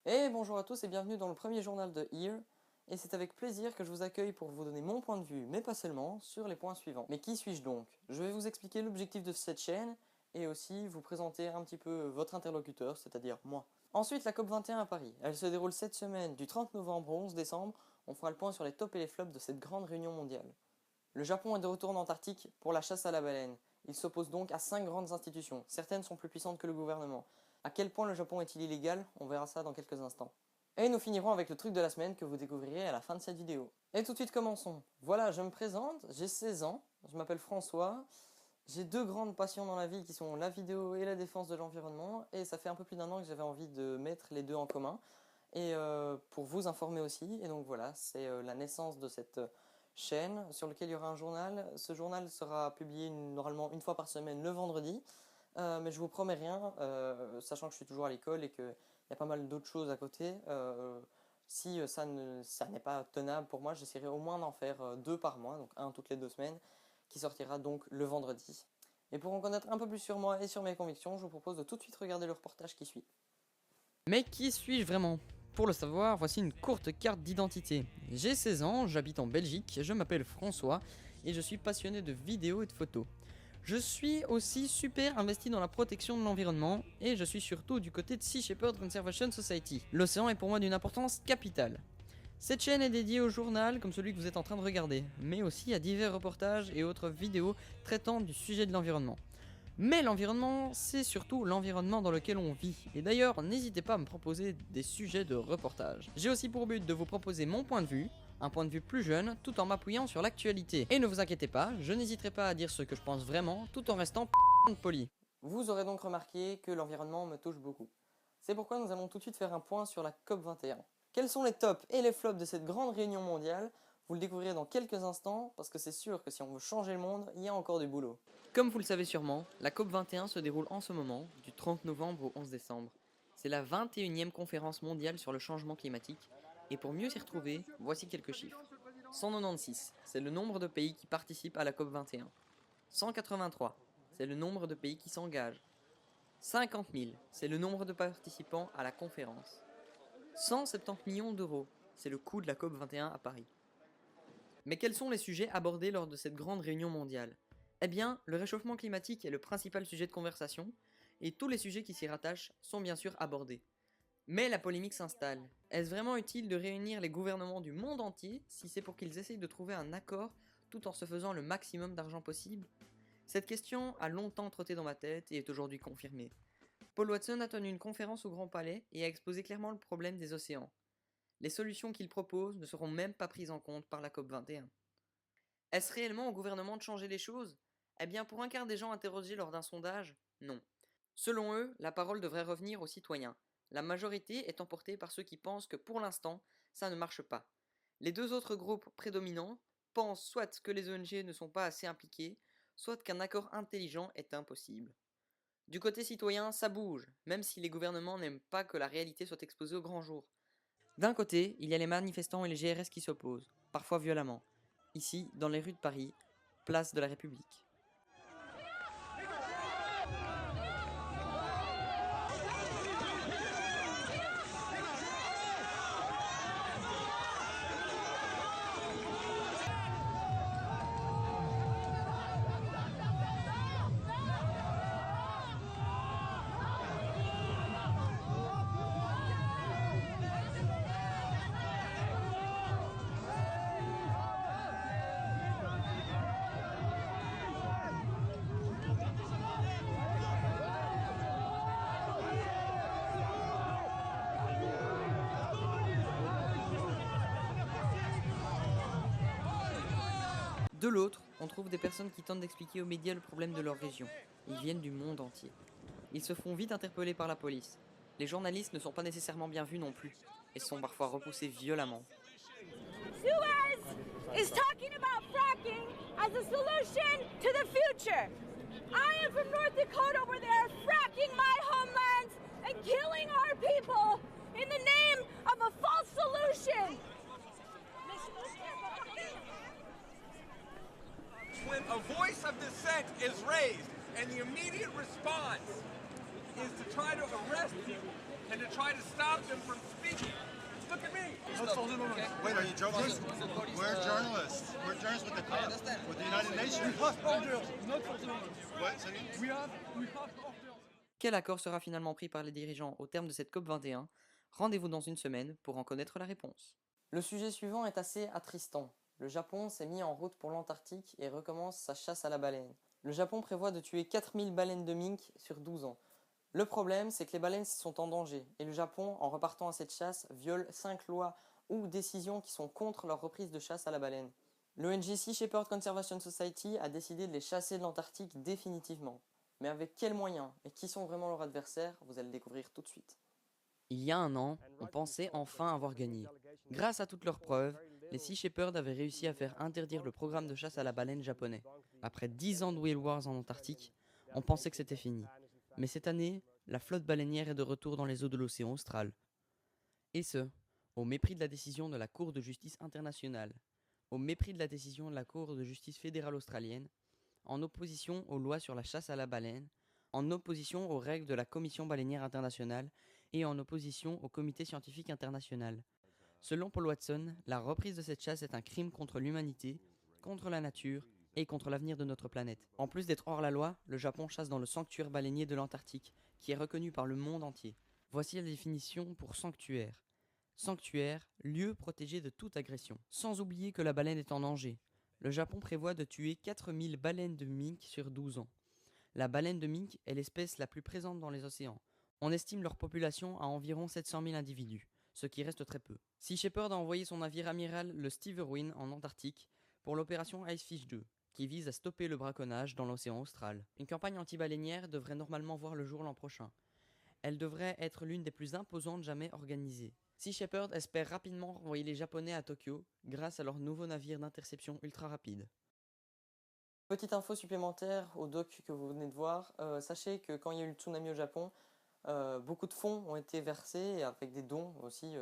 Et bonjour à tous et bienvenue dans le premier journal de Here. Et c'est avec plaisir que je vous accueille pour vous donner mon point de vue, mais pas seulement, sur les points suivants. Mais qui suis-je donc? Je vais vous expliquer l'objectif de cette chaîne et aussi vous présenter un petit peu votre interlocuteur, c'est-à-dire moi. Ensuite, la COP21 à Paris. Elle se déroule cette semaine du 30 novembre au 11 décembre. On fera le point sur les tops et les flops de cette grande réunion mondiale. Le Japon est de retour en Antarctique pour la chasse à la baleine. Il s'oppose donc à 5 grandes institutions. Certaines sont plus puissantes que le gouvernement. À quel point le Japon est-il illégal? On verra ça dans quelques instants. Et nous finirons avec le truc de la semaine que vous découvrirez à la fin de cette vidéo. Et tout de suite commençons. Voilà, je me présente, j'ai 16 ans, je m'appelle François. J'ai deux grandes passions dans la vie qui sont la vidéo et la défense de l'environnement. Et ça fait un peu plus d'un an que j'avais envie de mettre les deux en commun. Et pour vous informer aussi. Et donc voilà, c'est la naissance de cette chaîne sur laquelle il y aura un journal. Ce journal sera publié normalement une fois par semaine le vendredi. Mais je vous promets rien, sachant que je suis toujours à l'école et qu'il y a pas mal d'autres choses à côté. Si ça n'est pas tenable pour moi, j'essaierai au moins d'en faire 2 par mois, donc un toutes les 2 semaines, qui sortira donc le vendredi. Et pour en connaître un peu plus sur moi et sur mes convictions, je vous propose de tout de suite regarder le reportage qui suit. Mais qui suis-je vraiment? Pour le savoir, voici une courte carte d'identité. J'ai 16 ans, j'habite en Belgique, je m'appelle François et je suis passionné de vidéos et de photos. Je suis aussi super investi dans la protection de l'environnement et je suis surtout du côté de Sea Shepherd Conservation Society. L'océan est pour moi d'une importance capitale. Cette chaîne est dédiée au journal comme celui que vous êtes en train de regarder, mais aussi à divers reportages et autres vidéos traitant du sujet de l'environnement. Mais l'environnement, c'est surtout l'environnement dans lequel on vit. Et d'ailleurs, n'hésitez pas à me proposer des sujets de reportage. J'ai aussi pour but de vous proposer mon point de vue, un point de vue plus jeune, tout en m'appuyant sur l'actualité. Et ne vous inquiétez pas, je n'hésiterai pas à dire ce que je pense vraiment, tout en restant poli. Vous aurez donc remarqué que l'environnement me touche beaucoup. C'est pourquoi nous allons tout de suite faire un point sur la COP21. Quels sont les tops et les flops de cette grande réunion mondiale? Vous le découvrirez dans quelques instants, parce que c'est sûr que si on veut changer le monde, il y a encore du boulot. Comme vous le savez sûrement, la COP21 se déroule en ce moment, du 30 novembre au 11 décembre. C'est la 21e conférence mondiale sur le changement climatique, et pour mieux s'y retrouver, voici quelques chiffres. 196, c'est le nombre de pays qui participent à la COP21. 183, c'est le nombre de pays qui s'engagent. 50 000, c'est le nombre de participants à la conférence. 170 millions d'euros, c'est le coût de la COP21 à Paris. Mais quels sont les sujets abordés lors de cette grande réunion mondiale? Eh bien, le réchauffement climatique est le principal sujet de conversation, et tous les sujets qui s'y rattachent sont bien sûr abordés. Mais la polémique s'installe. Est-ce vraiment utile de réunir les gouvernements du monde entier si c'est pour qu'ils essayent de trouver un accord tout en se faisant le maximum d'argent possible? Cette question a longtemps trotté dans ma tête et est aujourd'hui confirmée. Paul Watson a tenu une conférence au Grand Palais et a exposé clairement le problème des océans. Les solutions qu'il propose ne seront même pas prises en compte par la COP21. Est-ce réellement au gouvernement de changer les choses? Eh bien, pour un quart des gens interrogés lors d'un sondage, non. Selon eux, la parole devrait revenir aux citoyens. La majorité est emportée par ceux qui pensent que pour l'instant, ça ne marche pas. Les deux autres groupes prédominants pensent soit que les ONG ne sont pas assez impliquées, soit qu'un accord intelligent est impossible. Du côté citoyen, ça bouge, même si les gouvernements n'aiment pas que la réalité soit exposée au grand jour. D'un côté, il y a les manifestants et les GRS qui s'opposent, parfois violemment. Ici, dans les rues de Paris, place de la République. De l'autre, on trouve des personnes qui tentent d'expliquer aux médias le problème de leur région. Ils viennent du monde entier. Ils se font vite interpeller par la police. Les journalistes ne sont pas nécessairement bien vus non plus, et sont parfois repoussés violemment. Suez is talking about fracking as a solution to the future. I am from North Dakota where they are fracking my homelands and killing our people in the name of a false solution. When a voice of dissent is raised and the immediate response is to try to arrest them and to try to stop them from speaking, stop. Okay? Wait, are you journalists? We're journalists. We're journalists with the United Nations. What? Say again? Quel accord sera finalement pris par les dirigeants au terme de cette COP21? Rendez-vous dans une semaine pour en connaître la réponse. Le sujet suivant est assez attristant. Le Japon s'est mis en route pour l'Antarctique et recommence sa chasse à la baleine. Le Japon prévoit de tuer 4000 baleines de mink sur 12 ans. Le problème, c'est que les baleines sont en danger, et le Japon, en repartant à cette chasse, viole 5 lois ou décisions qui sont contre leur reprise de chasse à la baleine. L'ONG Sea Shepherd Conservation Society a décidé de les chasser de l'Antarctique définitivement. Mais avec quels moyens et qui sont vraiment leurs adversaires, vous allez le découvrir tout de suite. Il y a un an, on pensait enfin avoir gagné. Grâce à toutes leurs preuves, les Sea Shepherd avaient réussi à faire interdire le programme de chasse à la baleine japonais. Après 10 ans de Whale Wars en Antarctique, on pensait que c'était fini. Mais cette année, la flotte baleinière est de retour dans les eaux de l'océan austral. Et ce, au mépris de la décision de la Cour de justice internationale, au mépris de la décision de la Cour de justice fédérale australienne, en opposition aux lois sur la chasse à la baleine, en opposition aux règles de la Commission baleinière internationale et en opposition au Comité scientifique international. Selon Paul Watson, la reprise de cette chasse est un crime contre l'humanité, contre la nature et contre l'avenir de notre planète. En plus d'être hors la loi, le Japon chasse dans le sanctuaire baleinier de l'Antarctique, qui est reconnu par le monde entier. Voici la définition pour sanctuaire. Sanctuaire, lieu protégé de toute agression. Sans oublier que la baleine est en danger. Le Japon prévoit de tuer 4000 baleines de mink sur 12 ans. La baleine de mink est l'espèce la plus présente dans les océans. On estime leur population à environ 700 000 individus, ce qui reste très peu. Sea Shepherd a envoyé son navire amiral le Steve Irwin en Antarctique pour l'opération Icefish 2, qui vise à stopper le braconnage dans l'océan austral. Une campagne anti-baleinière devrait normalement voir le jour l'an prochain. Elle devrait être l'une des plus imposantes jamais organisées. Sea Shepherd espère rapidement renvoyer les Japonais à Tokyo grâce à leur nouveau navire d'interception ultra rapide. Petite info supplémentaire au doc que vous venez de voir, sachez que quand il y a eu le tsunami au Japon, beaucoup de fonds ont été versés avec des dons aussi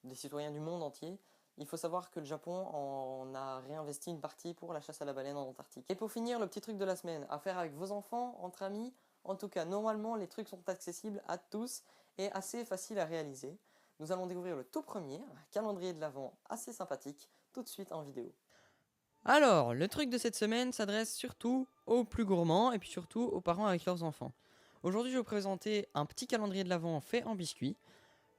des citoyens du monde entier. Il faut savoir que le Japon en a réinvesti une partie pour la chasse à la baleine en Antarctique. Et pour finir, le petit truc de la semaine, à faire avec vos enfants, entre amis. En tout cas, normalement, les trucs sont accessibles à tous et assez faciles à réaliser. Nous allons découvrir le tout premier, un calendrier de l'Avent assez sympathique, tout de suite en vidéo. Alors, le truc de cette semaine s'adresse surtout aux plus gourmands et puis surtout aux parents avec leurs enfants. Aujourd'hui, je vais vous présenter un petit calendrier de l'Avent fait en biscuit.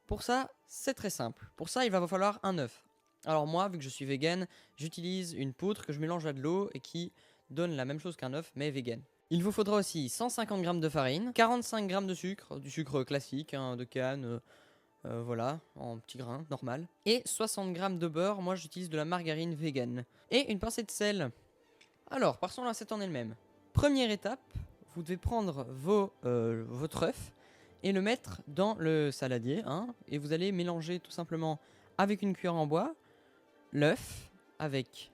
Pour ça, c'est très simple. Pour ça, il va vous falloir un œuf. Alors moi, vu que je suis vegan, j'utilise une poudre que je mélange à de l'eau et qui donne la même chose qu'un œuf, mais vegan. Il vous faudra aussi 150 g de farine, 45 g de sucre, du sucre classique, hein, de canne, voilà, en petits grains, normal. Et 60 g de beurre, moi j'utilise de la margarine vegan. Et une pincée de sel. Alors, passons à la recette en elle-même. Première étape, vous devez prendre votre œuf et le mettre dans le saladier, hein, et vous allez mélanger tout simplement avec une cuillère en bois, l'œuf avec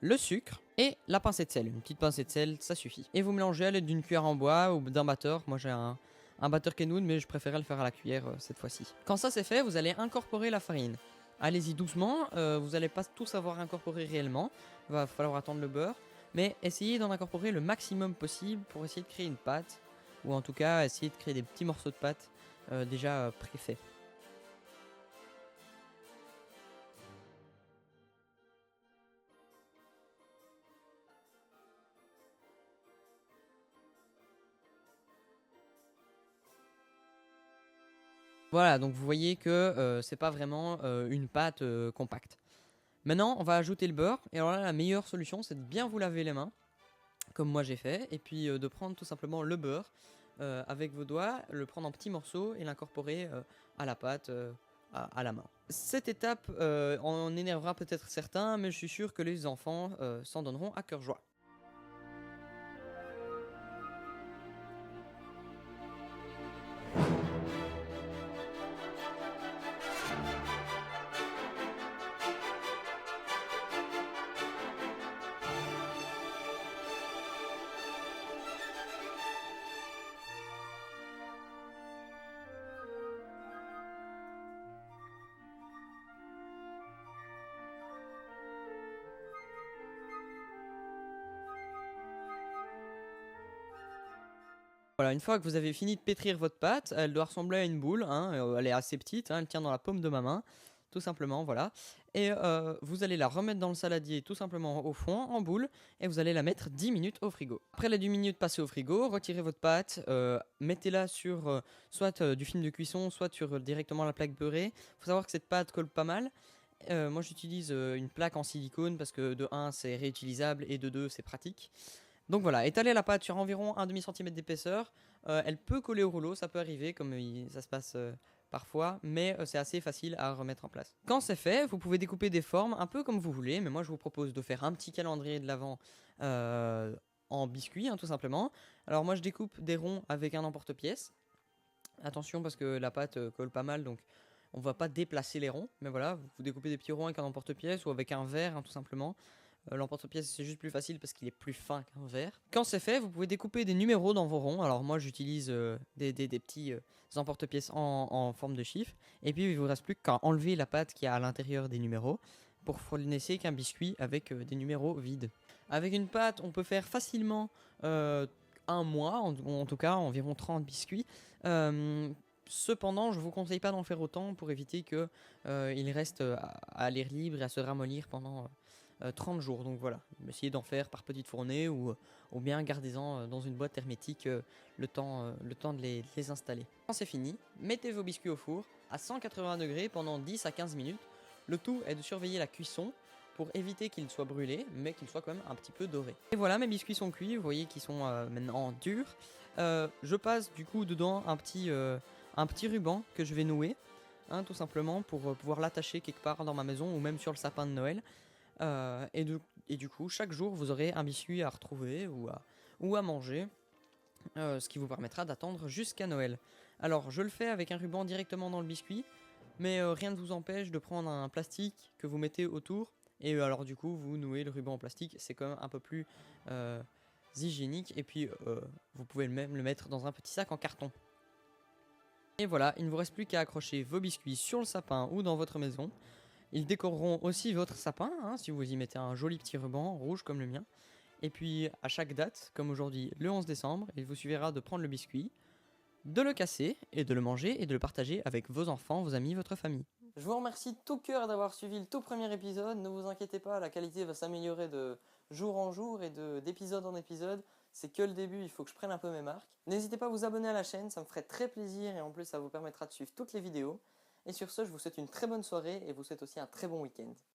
le sucre et la pincée de sel. Une petite pincée de sel, ça suffit. Et vous mélangez à l'aide d'une cuillère en bois ou d'un batteur. Moi j'ai un batteur Kenwood, mais je préférais le faire à la cuillère cette fois-ci. Quand ça c'est fait, vous allez incorporer la farine. Allez-y doucement, vous n'allez pas tout savoir incorporer réellement. Il va falloir attendre le beurre. Mais essayez d'en incorporer le maximum possible pour essayer de créer une pâte. Ou en tout cas, essayez de créer des petits morceaux de pâte déjà préfaits. Voilà, donc vous voyez que c'est pas vraiment une pâte compacte. Maintenant, on va ajouter le beurre. Et alors là, la meilleure solution, c'est de bien vous laver les mains, comme moi j'ai fait, et puis de prendre tout simplement le beurre avec vos doigts, le prendre en petits morceaux et l'incorporer à la pâte à la main. Cette étape en énervera peut-être certains, mais je suis sûr que les enfants s'en donneront à cœur joie. Voilà, une fois que vous avez fini de pétrir votre pâte, elle doit ressembler à une boule, hein, elle est assez petite, hein, elle tient dans la paume de ma main. tout simplement, voilà. Et vous allez la remettre dans le saladier tout simplement au fond, en boule, et vous allez la mettre 10 minutes au frigo. Après les 10 minutes passées au frigo, retirez votre pâte, mettez-la sur soit du film de cuisson, soit sur directement la plaque beurrée. Il faut savoir que cette pâte colle pas mal. Moi j'utilise une plaque en silicone parce que de 1 c'est réutilisable et de 2 c'est pratique. Donc voilà, étalez la pâte sur environ 1,5 cm d'épaisseur. Elle peut coller au rouleau, ça peut arriver comme ça se passe parfois, mais c'est assez facile à remettre en place. Quand c'est fait, vous pouvez découper des formes un peu comme vous voulez, mais moi je vous propose de faire un petit calendrier de l'Avent en biscuit, hein, tout simplement. Alors moi je découpe des ronds avec un emporte-pièce. Attention parce que la pâte colle pas mal, donc on va pas déplacer les ronds, mais voilà, vous découpez des petits ronds avec un emporte-pièce ou avec un verre, hein, tout simplement. L'emporte-pièce c'est juste plus facile parce qu'il est plus fin qu'un verre. Quand c'est fait, vous pouvez découper des numéros dans vos ronds. Alors moi j'utilise des petits emporte-pièces en forme de chiffre. Et puis il vous reste plus qu'à enlever la pâte qui a à l'intérieur des numéros pour fournir qu'un biscuit avec des numéros vides. Avec une pâte, on peut faire facilement un mois, en tout cas environ 30 biscuits. Cependant, je ne vous conseille pas d'en faire autant pour éviter qu'il reste à l'air libre et à se ramollir pendant 30 jours. Donc voilà, essayez d'en faire par petites fournées ou bien gardez-en dans une boîte hermétique le temps de les installer. Quand c'est fini, mettez vos biscuits au four à 180 degrés pendant 10 à 15 minutes. Le tout est de surveiller la cuisson pour éviter qu'ils soient brûlés, mais qu'ils soient quand même un petit peu dorés. Et voilà, mes biscuits sont cuits, vous voyez qu'ils sont maintenant durs. Je passe du coup dedans un petit ruban que je vais nouer, hein, tout simplement pour pouvoir l'attacher quelque part dans ma maison ou même sur le sapin de Noël. Et du coup, chaque jour, vous aurez un biscuit à retrouver ou à manger, ce qui vous permettra d'attendre jusqu'à Noël. Alors, je le fais avec un ruban directement dans le biscuit, mais rien ne vous empêche de prendre un plastique que vous mettez autour, et alors du coup, vous nouez le ruban en plastique, c'est quand même un peu plus hygiénique, et puis vous pouvez même le mettre dans un petit sac en carton. Et voilà, il ne vous reste plus qu'à accrocher vos biscuits sur le sapin ou dans votre maison. Ils décoreront aussi votre sapin, hein, si vous y mettez un joli petit ruban rouge comme le mien. Et puis à chaque date, comme aujourd'hui le 11 décembre, il vous suffira de prendre le biscuit, de le casser et de le manger et de le partager avec vos enfants, vos amis, votre famille. Je vous remercie de tout cœur d'avoir suivi le tout premier épisode. Ne vous inquiétez pas, la qualité va s'améliorer de jour en jour et d'épisode en épisode. C'est que le début, il faut que je prenne un peu mes marques. N'hésitez pas à vous abonner à la chaîne, ça me ferait très plaisir et en plus ça vous permettra de suivre toutes les vidéos. Et sur ce, je vous souhaite une très bonne soirée et vous souhaite aussi un très bon week-end.